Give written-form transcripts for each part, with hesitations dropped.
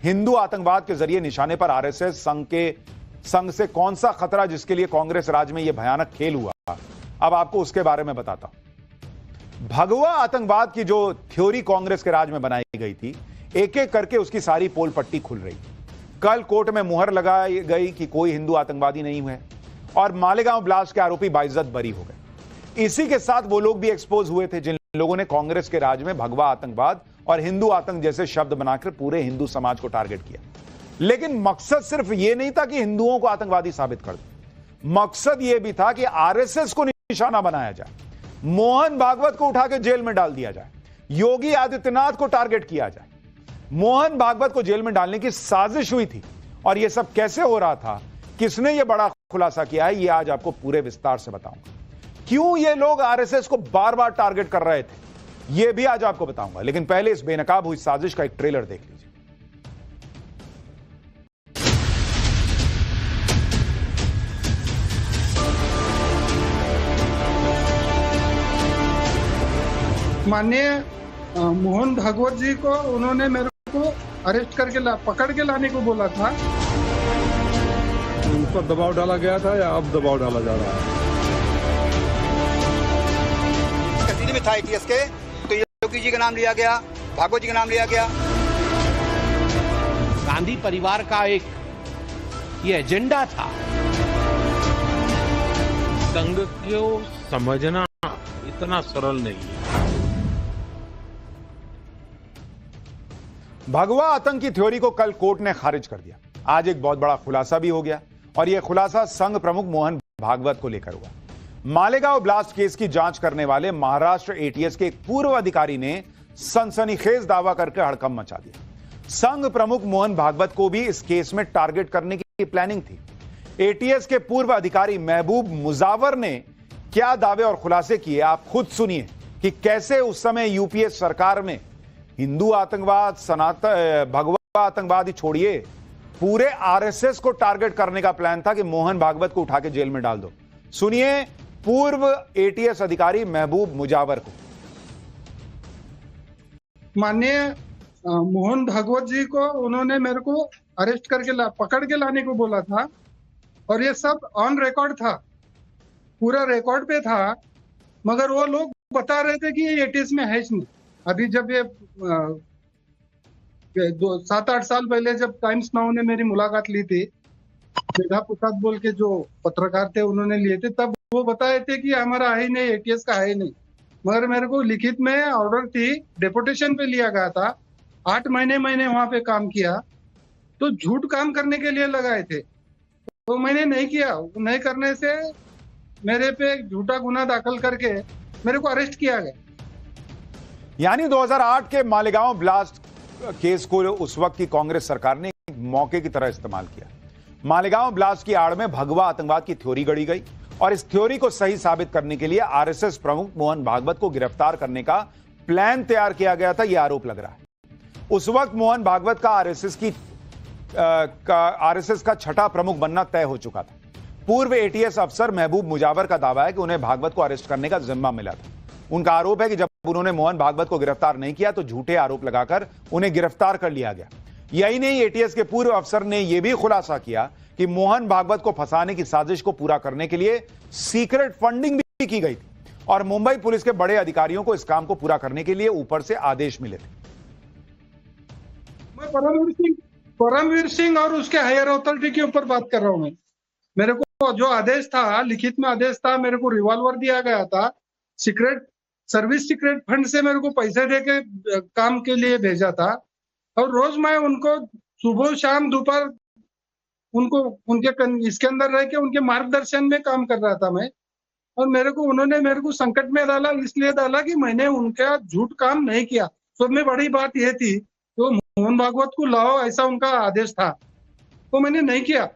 हिंदू आतंकवाद के जरिए निशाने पर आरएसएस संघ से कौन सा खतरा जिसके लिए कांग्रेस राज में यह भयानक खेल हुआ, अब आपको उसके बारे में बताता हूं। भगवा आतंकवाद की जो थ्योरी कांग्रेस के राज में बनाई गई थी, एक एक करके उसकी सारी पोल पट्टी खुल रही। कल कोर्ट में मुहर लगाई गई कि कोई हिंदू आतंकवादी नहीं हुए और मालेगांव ब्लास्ट के आरोपी बाइज्जत बरी हो गए। इसी के साथ वो लोग भी एक्सपोज हुए थे जिन लोगों ने कांग्रेस के राज में भगवा आतंकवाद और हिंदू आतंक जैसे शब्द बनाकर पूरे हिंदू समाज को टारगेट किया। लेकिन मकसद सिर्फ यह नहीं था कि हिंदुओं को आतंकवादी साबित कर दो, मकसद यह भी था कि आरएसएस को निशाना बनाया जाए, मोहन भागवत को उठा के जेल में डाल दिया जाए, योगी आदित्यनाथ को टारगेट किया जाए। मोहन भागवत को जेल में डालने की साजिश हुई थी। और यह सब कैसे हो रहा था, किसने यह बड़ा खुलासा किया है, यह आज आपको पूरे विस्तार से बताऊंगा। क्यों ये लोग आरएसएस को बार बार टारगेट कर रहे थे, यह भी आज आपको बताऊंगा। लेकिन पहले इस बेनकाब हुई साजिश का एक ट्रेलर देख लीजिए। माननीय मोहन भागवत जी को उन्होंने मेरे को अरेस्ट करके पकड़ के लाने को बोला था। उन पर दबाव डाला गया था या अब दबाव डाला जा रहा है? कस्टडी में था एटीएस के, तो योगी जी का नाम लिया गया, भागवत जी का नाम लिया गया। गांधी परिवार का एक ये एजेंडा था। संघ को समझना इतना सरल नहीं है। भगवा आतंक की थ्योरी को कल कोर्ट ने खारिज कर दिया। आज एक बहुत बड़ा खुलासा भी हो गया और यह खुलासा संघ प्रमुख मोहन भागवत को लेकर हुआ। मालेगांव ब्लास्ट केस की जांच करने वाले महाराष्ट्र एटीएस के एक पूर्व अधिकारी ने सनसनीखेज दावा करके हड़कंप मचा दिया। संघ प्रमुख मोहन भागवत को भी इस केस में टारगेट करने की प्लानिंग थी। एटीएस के पूर्व अधिकारी महबूब मुजावर ने क्या दावे और खुलासे किए, आप खुद सुनिए कि कैसे उस समय यूपीए सरकार में हिंदू आतंकवाद, भगवा आतंकवाद ही छोड़िए, पूरे आरएसएस को टारगेट करने का प्लान था कि मोहन भागवत को उठा के जेल में डाल दो। सुनिए पूर्व एटीएस अधिकारी महबूब मुजावर को। माननीय मोहन भागवत जी को उन्होंने मेरे को अरेस्ट करके पकड़ के लाने को बोला था और ये सब ऑन रिकॉर्ड था, पूरा रिकॉर्ड पे था। मगर वो लोग बता रहे थे कि ये एटीएस में है नहीं। अभी जब ये 7-8 साल पहले जब टाइम्स नाउ ने मेरी मुलाकात ली थी, मेधा प्रसाद बोल के जो पत्रकार थे उन्होंने लिए थे, तब वो बताए थे कि हमारा है ही नहीं, एटीएस का है नहीं। मगर मेरे को लिखित में ऑर्डर थी, डेपुटेशन पे लिया गया था। 8 महीने मैंने वहां पे काम किया, तो झूठ काम करने के लिए लगाए थे, तो मैंने नहीं किया। नहीं करने से मेरे पे झूठा गुना दाखिल करके मेरे को अरेस्ट किया गया। यानी 2008 के मालेगांव ब्लास्ट केस को उस वक्त की कांग्रेस सरकार ने एक मौके की तरह इस्तेमाल किया। मालेगांव ब्लास्ट की आड़ में भगवा आतंकवाद की थ्योरी गढ़ी गई और इस थ्योरी को सही साबित करने के लिए आरएसएस प्रमुख मोहन भागवत को गिरफ्तार करने का प्लान तैयार किया गया था, यह आरोप लग रहा है। उस वक्त मोहन भागवत का आरएसएस का छठा प्रमुख बनना तय हो चुका था। पूर्व एटीएस अफसर महबूब मुजावर का दावा है कि उन्हें भागवत को अरेस्ट करने का जिम्मा मिला था। उनका आरोप है कि जब उन्होंने मोहन भागवत को गिरफ्तार नहीं किया तो झूठे आरोप लगाकर उन्हें गिरफ्तार कर लिया गया। यही नहीं, एटीएस के पूर्व अफसर ने यह भी खुलासा किया कि मोहन भागवत को फंसाने की साजिश को पूरा करने के लिए सीक्रेट फंडिंग भी की गई थी और मुंबई पुलिस के बड़े अधिकारियों को इस काम को पूरा करने के लिए ऊपर से आदेश मिले थे। मैं परमवीर सिंह और उसके हायर अथॉरिटी के ऊपर बात कर रहा हूं। मैं मेरे को जो आदेश था, लिखित में आदेश था, मेरे को रिवॉल्वर दिया गया था, सीक्रेट फंड से मेरे को पैसे दे के काम के लिए भेजा था और रोज मैं उनको सुबह शाम दोपहर उनको उनके इसके अंदर रह के उनके मार्गदर्शन में काम कर रहा था मैं। और उन्होंने मेरे को संकट में डाला, इसलिए डाला कि मैंने उनका झूठ काम नहीं किया। सब में बड़ी बात यह थी तो मोहन भागवत को लाओ, ऐसा उनका आदेश था, तो मैंने नहीं किया।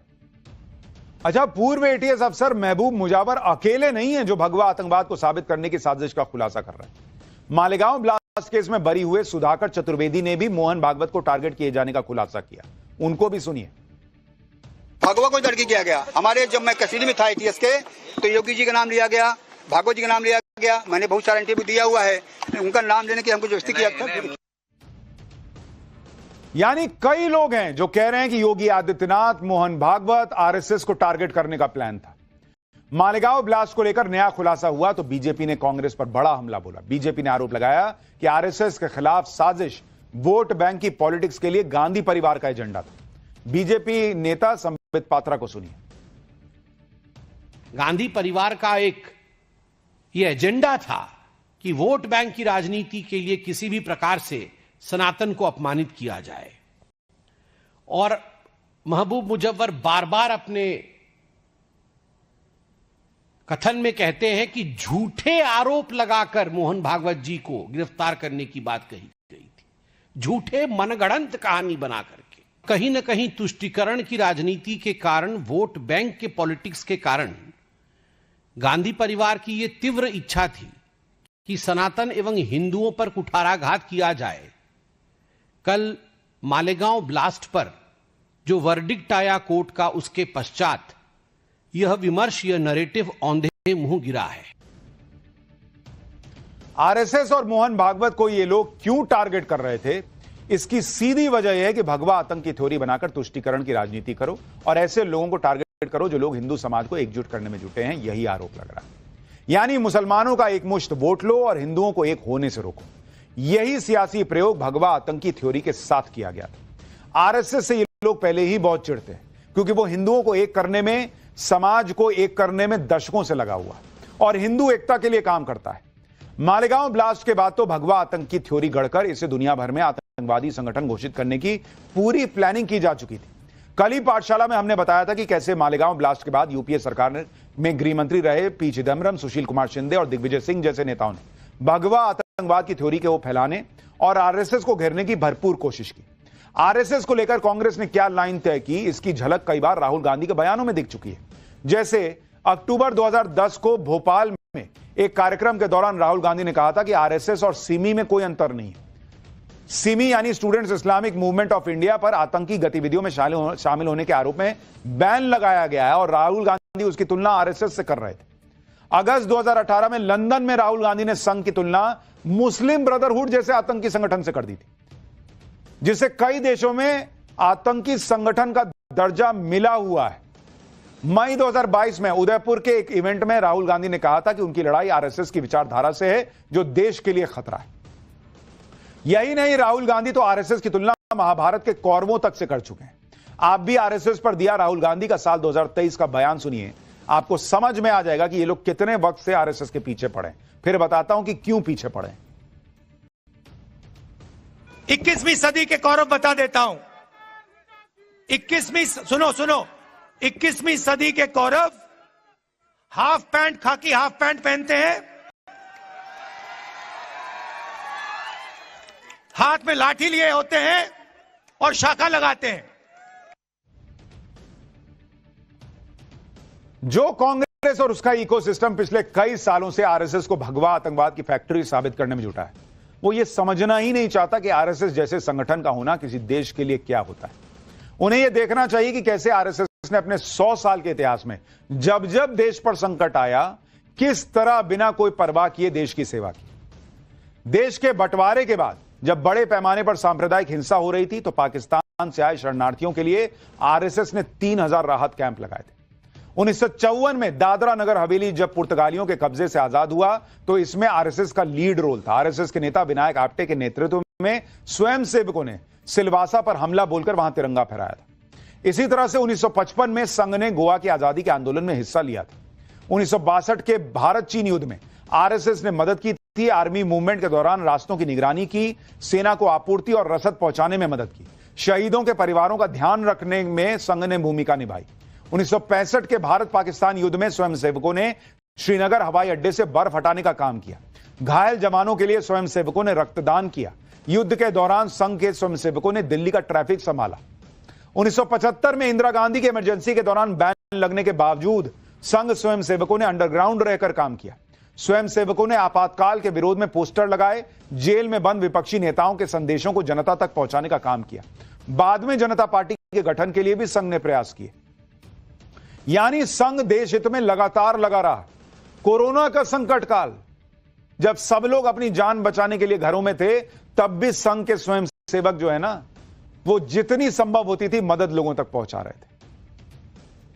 अच्छा, पूर्व एटीएस अफसर महबूब मुजावर अकेले नहीं है जो भगवा आतंकवाद को साबित करने की साजिश का खुलासा कर रहे हैं। मालेगांव ब्लास्ट केस में बरी हुए सुधाकर चतुर्वेदी ने भी मोहन भागवत को टारगेट किए जाने का खुलासा किया, उनको भी सुनिए। भगवा को लड़की किया गया। हमारे जब मैं कस्टडी में था एटीएस के, तो योगी जी का नाम लिया गया, भागवत जी का नाम लिया गया। मैंने बहुत सारा इंटरव्यू दिया हुआ है, उनका नाम लेने की हमको जबरदस्ती किया था। यानी कई लोग हैं जो कह रहे हैं कि योगी आदित्यनाथ, मोहन भागवत, आरएसएस को टारगेट करने का प्लान था। मालेगांव ब्लास्ट को लेकर नया खुलासा हुआ तो बीजेपी ने कांग्रेस पर बड़ा हमला बोला। बीजेपी ने आरोप लगाया कि आरएसएस के खिलाफ साजिश वोट बैंक की पॉलिटिक्स के लिए गांधी परिवार का एजेंडा था। बीजेपी नेता संबित पात्रा को सुनिए। गांधी परिवार का एक यह एजेंडा था कि वोट बैंक की राजनीति के लिए किसी भी प्रकार से सनातन को अपमानित किया जाए। और महबूब मुजव्वर बार बार अपने कथन में कहते हैं कि झूठे आरोप लगाकर मोहन भागवत जी को गिरफ्तार करने की बात कही गई थी, झूठे मनगढ़ंत कहानी बना करके। कहीं ना कहीं तुष्टीकरण की राजनीति के कारण, वोट बैंक के पॉलिटिक्स के कारण गांधी परिवार की यह तीव्र इच्छा थी कि सनातन एवं हिंदुओं पर कुठाराघात किया जाए। कल मालेगांव ब्लास्ट पर जो वर्डिक्ट आया कोर्ट का, उसके पश्चात यह विमर्श, यह नैरेटिव औंधे मुंह गिरा है। आरएसएस और मोहन भागवत को ये लोग क्यों टारगेट कर रहे थे, इसकी सीधी वजह यह है कि भगवा आतंक की थ्योरी बनाकर तुष्टीकरण की राजनीति करो और ऐसे लोगों को टारगेट करो जो लोग हिंदू समाज को एकजुट करने में जुटे हैं। यही आरोप लग रहा है। यानी मुसलमानों का एक मुश्त वोट लो और हिंदुओं को एक होने से रोको। यही सियासी प्रयोग भगवा आतंकी थ्योरी के साथ किया गया था। आरएसएस से ये लोग पहले ही बहुत चिढ़ते हैं क्योंकि वो हिंदुओं को एक करने में, समाज को एक करने में दशकों से लगा हुआ और हिंदू एकता के लिए काम करता है। मालेगांव ब्लास्ट के बाद तो भगवा आतंक की थ्योरी गढ़कर इसे दुनिया भर में आतंकवादी संगठन घोषित करने की पूरी प्लानिंग की जा चुकी थी। कल ही पाठशाला में हमने बताया था कि कैसे मालेगांव ब्लास्ट के बाद यूपीए सरकार में गृह मंत्री रहे पी चिदम्बरम, सुशील कुमार शिंदे और दिग्विजय सिंह जैसे नेताओं ने भगवा आतंकवाद की थ्योरी के वो फैलाने और आरएसएस को घेरने की भरपूर कोशिश की। आरएसएस को लेकर कांग्रेस ने क्या लाइन तय की, इसकी झलक कई बार राहुल गांधी के बयानों में दिख चुकी है। जैसे अक्टूबर 2010 को भोपाल में एक कार्यक्रम के दौरान राहुल गांधी ने कहा था कि आरएसएस और सिमी में कोई अंतर नहीं है। सिमी यानी students Islamic movement of India पर आतंकी गतिविधियों में शामिल होने के आरोप में बैन लगाया गया है और राहुल गांधी उसकी तुलना आरएसएस से कर रहे थे। अगस्त 2018 में लंदन में राहुल गांधी ने संघ की तुलना मुस्लिम ब्रदरहुड जैसे आतंकी संगठन से कर दी थी, जिसे कई देशों में आतंकी संगठन का दर्जा मिला हुआ है। मई 2022 में उदयपुर के एक इवेंट में राहुल गांधी ने कहा था कि उनकी लड़ाई आरएसएस की विचारधारा से है जो देश के लिए खतरा है। यही नहीं, राहुल गांधी तो आरएसएस की तुलना महाभारत के कौरवों तक से कर चुके हैं। आप भी आरएसएस पर दिया राहुल गांधी का साल 2023 का बयान सुनिए, आपको समझ में आ जाएगा कि ये लोग कितने वक्त से आरएसएस के पीछे पड़े। फिर बताता हूं कि क्यों पीछे पड़े। 21वीं सदी के कौरव बता देता हूं। 21वीं सदी के कौरव हाफ पैंट, खाकी हाफ पैंट पहनते हैं, हाथ में लाठी लिए होते हैं और शाखा लगाते हैं। जो कांग्रेस और उसका इकोसिस्टम पिछले कई सालों से आरएसएस को भगवा आतंकवाद की फैक्ट्री साबित करने में जुटा है, वो ये समझना ही नहीं चाहता कि आरएसएस जैसे संगठन का होना किसी देश के लिए क्या होता है। उन्हें यह देखना चाहिए कि कैसे आरएसएस ने अपने 100 साल के इतिहास में जब जब देश पर संकट आया, किस तरह बिना कोई परवाह किए देश की सेवा की। देश के बंटवारे के बाद जब बड़े पैमाने पर सांप्रदायिक हिंसा हो रही थी तो पाकिस्तान से आए शरणार्थियों के लिए आरएसएस ने 3000 राहत कैंप लगाए थे। 1954 में दादरा नगर हवेली जब पुर्तगालियों के कब्जे से आजाद हुआ तो इसमें आरएसएस का लीड रोल था। आरएसएस के नेता विनायक आप्टे के नेतृत्व में स्वयंसेवकों ने सिलवासा पर हमला बोलकर वहां तिरंगा फहराया था। इसी तरह से 1955 में संघ ने गोवा की आजादी के आंदोलन में हिस्सा लिया था। 1962 के भारत चीन युद्ध में आरएसएस ने मदद की थी। आर्मी मूवमेंट के दौरान रास्तों की निगरानी की, सेना को आपूर्ति और रसद पहुंचाने में मदद की। शहीदों के परिवारों का ध्यान रखने में संघ ने भूमिका निभाई। 1965 के भारत पाकिस्तान युद्ध में स्वयंसेवकों ने श्रीनगर हवाई अड्डे से बर्फ हटाने का काम किया। घायल जवानों के लिए स्वयंसेवकों ने रक्तदान किया। युद्ध के दौरान संघ के स्वयंसेवकों ने दिल्ली का ट्रैफिक संभाला। 1975 में इंदिरा गांधी की इमरजेंसी के दौरान बैन लगने के बावजूद संघ स्वयंसेवकों ने अंडरग्राउंड रहकर काम किया। स्वयंसेवकों ने आपातकाल के विरोध में पोस्टर लगाए, जेल में बंद विपक्षी नेताओं के संदेशों को जनता तक पहुंचाने का काम किया। बाद में जनता पार्टी के गठन के लिए भी संघ ने प्रयास किए। यानी संघ देश हित में लगातार लगा रहा। कोरोना का संकट काल, जब सब लोग अपनी जान बचाने के लिए घरों में थे, तब भी संघ के स्वयंसेवक जो है ना, वो जितनी संभव होती थी मदद लोगों तक पहुंचा रहे थे।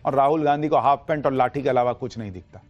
और राहुल गांधी को हाफ पैंट और लाठी के अलावा कुछ नहीं दिखता।